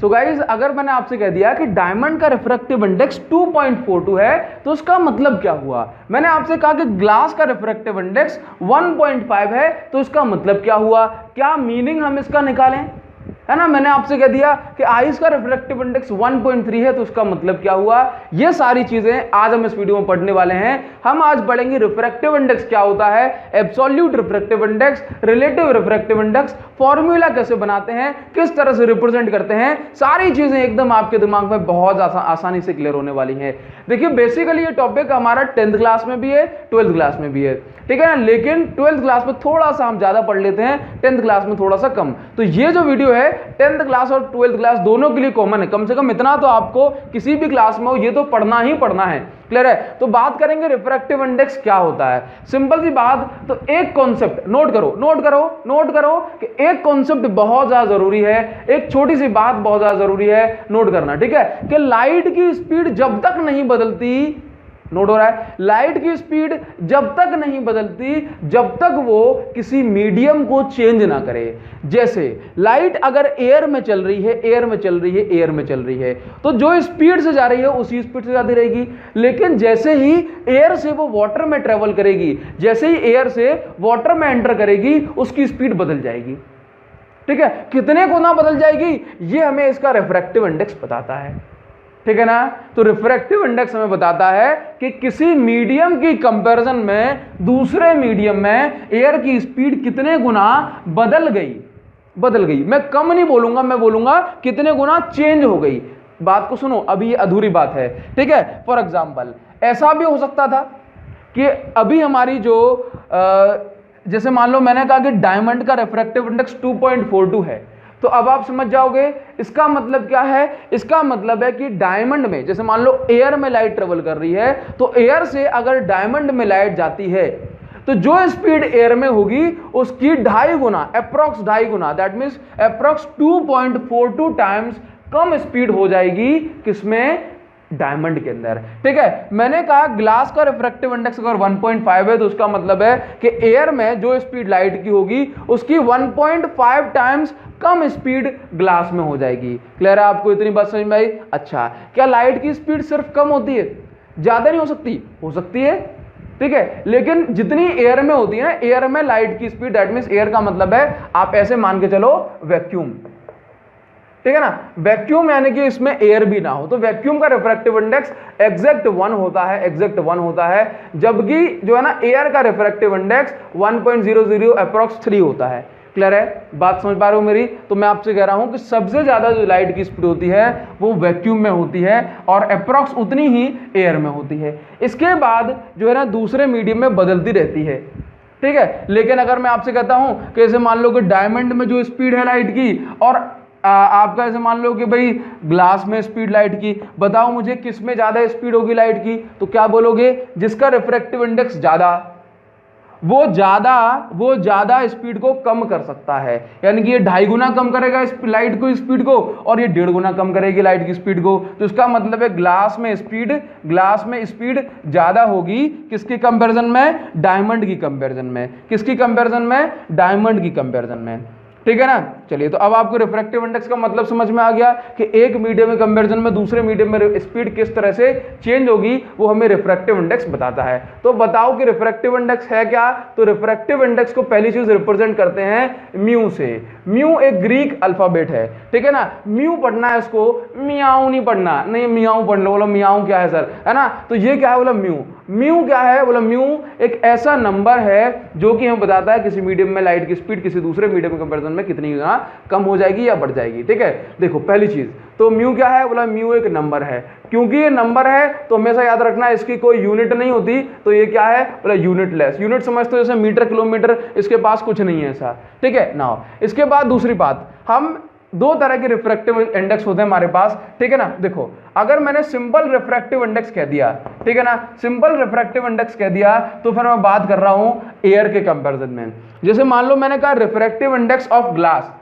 So guys अगर मैंने आपसे कह दिया कि डायमंड का रिफ्रैक्टिव इंडेक्स 2.42 है तो उसका मतलब क्या हुआ। मैंने आपसे कहा कि ग्लास का रिफ्रैक्टिव इंडेक्स 1.5 है तो इसका मतलब क्या हुआ, क्या मीनिंग हम इसका निकालें, है ना। मैंने आपसे कह दिया कि आइस का रिफ्रैक्टिव इंडेक्स 1.3 है तो उसका मतलब क्या हुआ। ये सारी चीजें आज हम इस वीडियो में पढ़ने वाले हैं। हम आज पढ़ेंगे रिफ्रैक्टिव इंडेक्स क्या होता है, absolute refractive index, relative refractive index, formula कैसे बनाते हैं, किस तरह से रिप्रेजेंट करते हैं, सारी चीजें एकदम आपके दिमाग में बहुत आसानी से क्लियर होने वाली हैं। देखिए बेसिकली ये टॉपिक हमारा 10th क्लास में भी है, 12th क्लास में भी है, ठीक है ना। लेकिन 12th क्लास में थोड़ा सा हम ज्यादा पढ़ लेते हैं, 10th क्लास में थोड़ा सा कम। तो ये जो वीडियो है 10th क्लास और 12th क्लास दोनों के लिए कॉमन है। कम से कम इतना तो आपको किसी भी क्लास में हो ये तो पढ़ना ही पढ़ना है, क्लियर है। तो बात करेंगे रिफ्रैक्टिव इंडेक्स क्या होता है। सिंपल सी बात, तो एक कॉन्सेप्ट नोट करो नोट करो नोट करो कि एक कॉन्सेप्ट बहुत ज्यादा जरूरी है, एक छोटी सी बात बहुत ज्यादा जरूरी है नोट करना, ठीक है, कि लाइट की स्पीड जब तक नहीं बदलती, नोट हो रहा है, लाइट की स्पीड जब तक नहीं बदलती जब तक वो किसी मीडियम को चेंज ना करे। जैसे लाइट अगर एयर में चल रही है, एयर में चल रही है, एयर में चल रही है, तो जो स्पीड से जा रही है उसी स्पीड से जाती रहेगी। लेकिन जैसे ही एयर से वो वाटर में ट्रेवल करेगी, जैसे ही एयर से वाटर में एंटर करेगी, उसकी स्पीड बदल जाएगी, ठीक है। कितने गुना बदल जाएगी ये हमें इसका रिफ्रैक्टिव इंडेक्स बताता है, ठीक है ना। तो रिफ्रैक्टिव इंडेक्स हमें बताता है कि किसी मीडियम की कंपैरिजन में दूसरे मीडियम में एयर की स्पीड कितने गुना बदल गई। मैं कम नहीं बोलूंगा, मैं बोलूंगा कितने गुना चेंज हो गई। बात को सुनो, अभी ये अधूरी बात है, ठीक है। फॉर एग्जांपल ऐसा भी हो सकता था कि अभी हमारी जो जैसे मान लो मैंने कहा कि डायमंड का रिफ्रैक्टिव इंडेक्स 2.42 है, तो अब आप समझ जाओगे इसका मतलब क्या है। इसका मतलब है कि डायमंड में जैसे मान लो एयर में लाइट ट्रेवल कर रही है, तो एयर से अगर डायमंड में लाइट जाती है तो जो स्पीड एयर में होगी उसकी 2.5 गुना, अप्रॉक्स 2.5 गुना, दैट मींस अप्रॉक्स 2.42 टाइम्स कम स्पीड हो जाएगी किसमें, डायमंड के अंदर, ठीक है। मैंने कहा ग्लास का रिफ्रैक्टिव इंडेक्स अगर 1.5 है तो उसका मतलब है कि एयर में जो स्पीड लाइट की होगी उसकी 1.5 टाइम्स कम स्पीड ग्लास में हो जाएगी। क्लियर है आपको, इतनी बात समझ में आई। अच्छा, क्या लाइट की स्पीड सिर्फ कम होती है, ज्यादा नहीं हो सकती? हो सकती है, ठीक है, लेकिन जितनी एयर में होती है ना, एयर में लाइट की स्पीड, दैट मींस एयर का मतलब है आप ऐसे मान के चलो वैक्यूम, ठीक है ना। वैक्यूम यानी कि इसमें एयर भी ना हो, तो वैक्यूम का रिफ्रैक्टिव इंडेक्स एग्जैक्ट 1 होता है, एग्जैक्ट 1 होता है, जबकि जो है ना एयर का रिफ्रैक्टिव इंडेक्स 1.00 अप्रॉक्स 3 होता है। क्लियर है, बात समझ पा रहे हो मेरी। तो मैं आपसे कह रहा हूं कि सबसे ज्यादा जो लाइट की स्पीड होती है वो वैक्यूम में होती है और अप्रॉक्स उतनी ही एयर में होती है। इसके बाद जो है ना दूसरे मीडियम में बदलती रहती है, ठीक है। लेकिन अगर मैं आपसे कहता हूं कि जैसे मान लो कि डायमंड में जो स्पीड है लाइट की और आपका ऐसे मान लो कि भाई ग्लास में स्पीड लाइट की, बताओ मुझे किस में ज्यादा स्पीड होगी लाइट की, तो क्या बोलोगे, जिसका रिफ्रैक्टिव इंडेक्स ज्यादा, वो ज्यादा स्पीड को कम कर सकता है। यानी कि ये 2.5 गुना कम करेगा लाइट को स्पीड को और ये 1.5 गुना कम करेगी लाइट की स्पीड को। तो इसका मतलब है ग्लास में स्पीड ज्यादा होगी किसके कंपैरिजन में, डायमंड की कंपैरिजन में। किसकी कंपैरिजन में, डायमंड की कंपैरिजन में, ठीक है ना। चलिए, तो अब आपको रिफ्रैक्टिव इंडेक्स का मतलब समझ में आ गया कि एक मीडियम के कंपैरिजन में दूसरे मीडियम में स्पीड किस तरह से चेंज होगी, वो हमें रिफ्रैक्टिव इंडेक्स बताता है। तो बताओ कि रिफ्रैक्टिव इंडेक्स है क्या। तो रिफ्रैक्टिव इंडेक्स को पहली चीज रिप्रेजेंट करते हैं म्यू से। म्यू एक ग्रीक अल्फाबेट है, ठीक है ना। म्यू पढ़ना है, इसको मियाऊ नहीं पढ़ना, नहीं मियाऊ पढ़ लो। बोलो मियाऊ क्या है सर, है ना। तो ये क्या है, बोला म्यू। म्यू क्या है, बोला म्यू एक ऐसा नंबर है जो कि हमें बताता है किसी मीडियम में लाइट की स्पीड किसी दूसरे मीडियम के कंपैरिजन में कितनी गुना कम हो जाएगी या बढ़ जाएगी, ठीक है। देखो पहली चीज तो म्यू क्या है, बोला म्यू एक नंबर है। क्योंकि ये नंबर है तो हमेशा याद रखना इसकी कोई यूनिट नहीं होती, तो ये क्या है, बोला यूनिटलेस। यूनिट समझते हो जैसे मीटर किलोमीटर, इसके पास कुछ नहीं है ऐसा, ठीक है ना। इसके बाद दूसरी बात, हम दो तरह के रिफ्रैक्टिव इंडेक्स होते हैं हमारे पास, ठीक है ना। देखो अगर मैंने सिंपल रिफ्रैक्टिव इंडेक्स कह दिया, ठीक है ना, सिंपल रिफ्रैक्टिव इंडेक्स कह दिया, तो फिर मैं बात कर रहा हूं एयर के कंपैरिजन में। जैसे मान लो मैंने कहा रिफ्रैक्टिव इंडेक्स ऑफ ग्लास,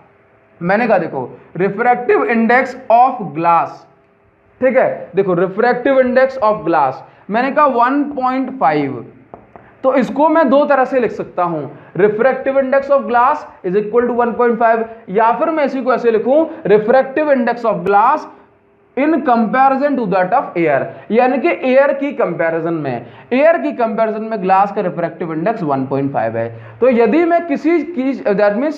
मैंने कहा देखो रिफ्रैक्टिव इंडेक्स ऑफ ग्लास, ठीक है। देखो रिफ्रैक्टिव इंडेक्स ऑफ ग्लास मैंने कहा 1.5, तो इसको मैं दो तरह से लिख सकता हूं, refractive index of glass is equal to 1.5, या फिर मैं इसी को ऐसे लिखूं, refractive index of glass in comparison to that of air, यानी कि एयर की कंपैरिजन में ग्लास का रिफ्रैक्टिव इंडेक्स 1.5 है। तो यदि मैं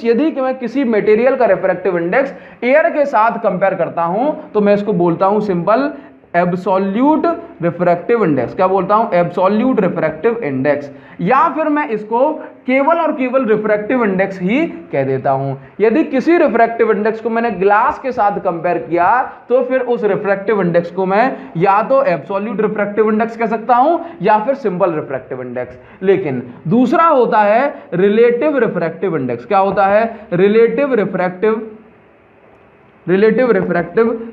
यदि मैं किसी मटेरियल का रिफ्रैक्टिव इंडेक्स एयर के साथ कंपेयर करता हूं तो मैं इसको बोलता हूं सिंपल एब्सोल्यूट रिफ्रैक्टिव इंडेक्स। क्या बोलता हूं? एब्सोल्यूट रिफ्रैक्टिव इंडेक्स, या फिर मैं इसको केवल और केवल रिफ्रैक्टिव इंडेक्स ही कह देता हूं। यदि किसी रिफ्रैक्टिव इंडेक्स को मैंने ग्लास के साथ कंपेयर किया तो फिर उस रिफ्रैक्टिव इंडेक्स को मैं या तो एब्सोल्यूट रिफ्रैक्टिव इंडेक्स कह सकता हूं या फिर सिंपल रिफ्रैक्टिव इंडेक्स। लेकिन दूसरा होता है रिलेटिव रिफ्रैक्टिव इंडेक्स। क्या होता है? Relative refractive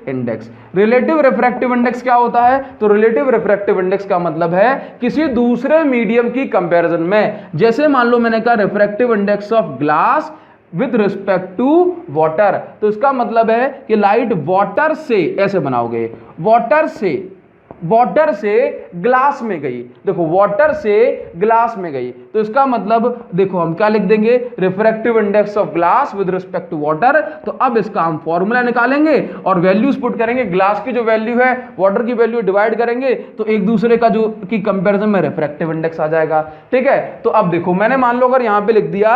index. Relative refractive index क्या होता है? तो रिलेटिव रिफ्रैक्टिव इंडेक्स का मतलब है किसी दूसरे मीडियम की कंपैरिजन में, जैसे मान लो मैंने कहा refractive index of glass with respect to water, तो इसका मतलब है कि लाइट वाटर से, ऐसे बनाओगे, वाटर से ग्लास में गई, देखो वाटर से ग्लास में गई, तो इसका मतलब देखो हम क्या लिख देंगे, refractive index of glass with respect to water. तो अब इसका हम फॉर्मूला निकालेंगे और वैल्यूज पुट करेंगे, ग्लास की जो वैल्यू है वाटर की वैल्यू डिवाइड करेंगे तो एक दूसरे का जो की कंपैरिजन में रिफ्रैक्टिव इंडेक्स आ जाएगा। ठीक है, तो अब देखो मैंने मान लो अगर यहां पे लिख दिया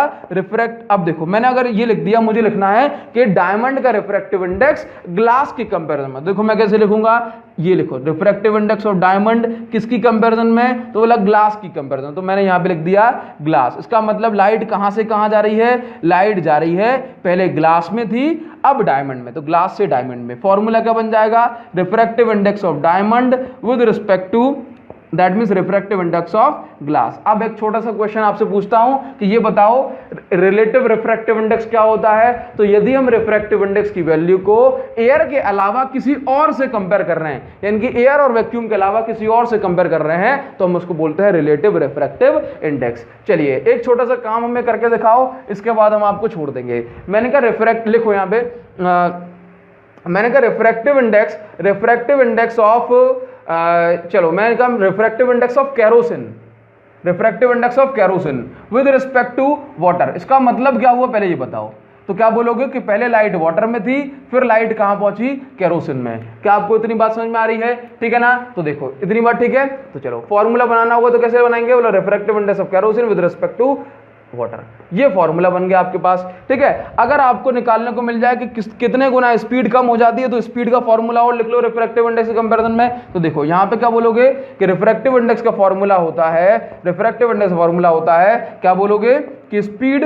अब देखो मैंने अगर ये लिख दिया, मुझे लिखना है कि डायमंड का रिफ्रैक्टिव इंडेक्स ग्लास की कंपैरिजन में। देखो मैं कैसे लिखूंगा, ये लिखो रिफ्रैक्टिव इंडेक्स ऑफ डायमंड किसकी कंपैरिजन में, तो बोला ग्लास की कंपैरिजन, तो मैंने यहां पे लिख दिया ग्लास। इसका मतलब लाइट कहां से कहां जा रही है, लाइट जा रही है पहले ग्लास में थी अब डायमंड में, तो ग्लास से डायमंड में। फॉर्मूला क्या बन जाएगा, refractive index of diamond with respect to that means refractive index of glass. अब एक छोटा सा क्वेश्चन आपसे पूछता हूं कि ये बताओ रिलेटिव रिफ्रैक्टिव इंडेक्स क्या होता है। तो यदि हम रिफ्रैक्टिव इंडेक्स की वैल्यू को एयर के अलावा किसी और से कंपेयर कर रहे हैं, यानी कि एयर और वैक्यूम के अलावा किसी और से कंपेयर कर रहे हैं, तो हम उसको बोलते हैं रिलेटिव रिफ्रैक्टिव इंडेक्स। चलिए एक छोटा सा काम हमें करके दिखाओ, इसके बाद हम आपको छोड़ देंगे। मैंने कहा रिफ्रैक्ट, लिखो यहां पे मैंने कहा रिफ्रैक्टिव इंडेक्स ऑफ चलो मैंने कहा refractive index of kerosene with respect to water. इसका मतलब क्या हुआ पहले ये बताओ। तो क्या बोलोगे कि पहले लाइट वाटर में थी, फिर लाइट कहां पहुंची, कैरोसिन में। क्या आपको इतनी बात समझ में आ रही है? ठीक है ना, तो देखो इतनी बात ठीक है। तो चलो फॉर्मूला बनाना होगा तो कैसे बनाएंगे, बोलो refractive index of kerosene with respect to water, ये फॉर्मूला बन गया आपके पास। ठीक है, अगर आपको निकालने को मिल जाए कि कितने गुना स्पीड कम हो जाती है, तो स्पीड का फॉर्मूला और लिख लो रिफ्रैक्टिव इंडेक्स के कंपैरिजन में। तो देखो यहां पे क्या बोलोगे कि रिफ्रैक्टिव इंडेक्स का फॉर्मूला होता है, रिफ्रैक्टिव इंडेक्स फॉर्मूला होता है, क्या बोलोगे कि speed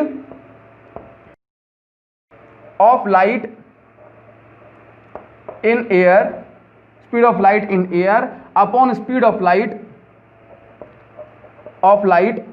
of light in air upon speed of light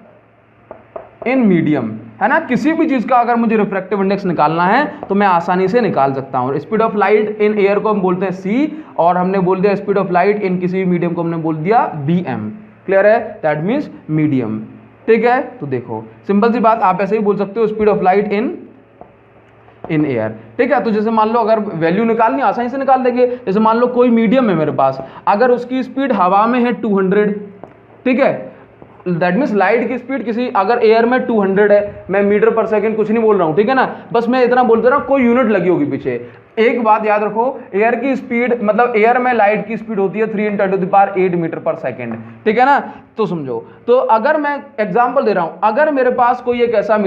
in medium, है ना। किसी भी चीज का अगर मुझे रिफ्रैक्टिव इंडेक्स निकालना है तो मैं आसानी से निकाल सकता हूं। Speed of light in air को हम बोलते हैं c, और हमने बोल दिया स्पीड ऑफ लाइट इन किसी भी मीडियम को हमने बोल दिया bm। क्लियर है, दैट मीन्स मीडियम। ठीक है, तो देखो सिंपल सी बात, आप ऐसे ही बोल सकते हो speed of light in air. ठीक है, तो जैसे मान लो अगर वैल्यू निकालनी आसानी से निकाल देंगे। जैसे मान लो कोई मीडियम है मेरे पास, अगर उसकी स्पीड हवा में है 200, ठीक है, दैट मीन्स लाइट की स्पीड किसी, अगर एयर में 200 है, मैं मीटर पर सेकंड कुछ नहीं बोल रहा हूं, ठीक है ना, बस मैं इतना बोलते रहा हूं, कोई यूनिट लगी होगी पीछे। एक बात याद रखो, एयर की स्पीड मतलब एयर में लाइट की स्पीड होती है 3 × 10⁸ मीटर पर सेकंड, ठीक है ना। तो समझो, तो अगर मैं एग्जांपल दे रहा हूं, अगर मेरे पास कोई एक ऐसा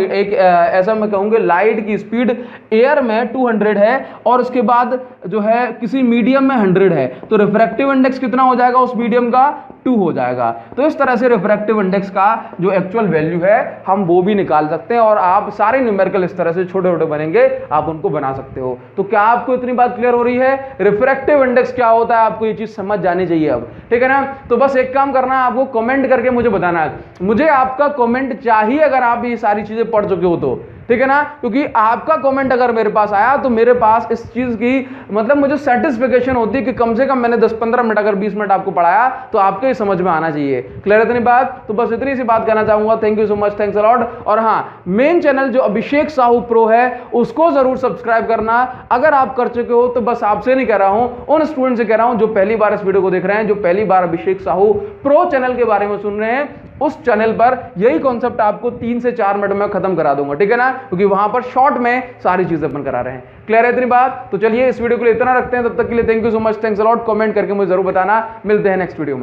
मैं कहूंगा लाइट की स्पीड एयर में 200 है और उसके बाद जो है किसी मीडियम में 100 है, तो रिफ्रैक्टिव इंडेक्स कितना हो जाएगा उस मीडियम का, 2 हो जाएगा। तो इस तरह से रिफ्रैक्टिव इंडेक्स का जो एक्चुअल वैल्यू है हम वो भी निकाल सकते हैं, और आप सारे न्यूमेरिकल इस तरह से छोटे छोटे बनेंगे, आप उनको बना सकते हो। तो क्या आपको इतनी बात क्लियर हो रही है, रिफ्रैक्टिव इंडेक्स क्या होता है, आपको ये चीज समझ जानी चाहिए अब, ठीक है ना। तो बस एक काम करना है, आपको कमेंट करके मुझे बताना है, मुझे आपका कमेंट चाहिए अगर आप ये सारी चीजें पढ़ चुके हो तो, ठीक है ना, क्योंकि आपका कमेंट अगर मेरे पास आया तो मेरे पास इस चीज की मतलब मुझे सेटिस्फिकेशन होती है कि कम से कम मैंने 10-15 मिनट अगर 20 मिनट आपको पढ़ाया तो आपके ही समझ में आना चाहिए। क्लियर है इतनी बात? तो बस इतनी सी बात कहना चाहूंगा। Thank you so much, thanks a lot. और हाँ, मेन चैनल जो अभिषेक साहू प्रो है उसको जरूर सब्सक्राइब करना। अगर आप कर चुके हो तो बस आपसे नहीं कह रहा हूं, उन स्टूडेंट से कह रहा हूं जो पहली बार इस वीडियो को देख रहे हैं, जो पहली बार अभिषेक साहू प्रो चैनल के बारे में सुन रहे हैं, उस चैनल पर यही कॉन्सेप्ट आपको 3 से 4 मिनट में खत्म करा दूंगा, ठीक है ना, क्योंकि वहां पर शॉर्ट में सारी चीजें अपन करा रहे हैं। क्लियर है इतनी बात? तो चलिए इस वीडियो को इतना रखते हैं, तब तक के लिए thank you so much, thanks a lot. Comment करके मुझे जरूर बताना, मिलते हैं नेक्स्ट वीडियो में।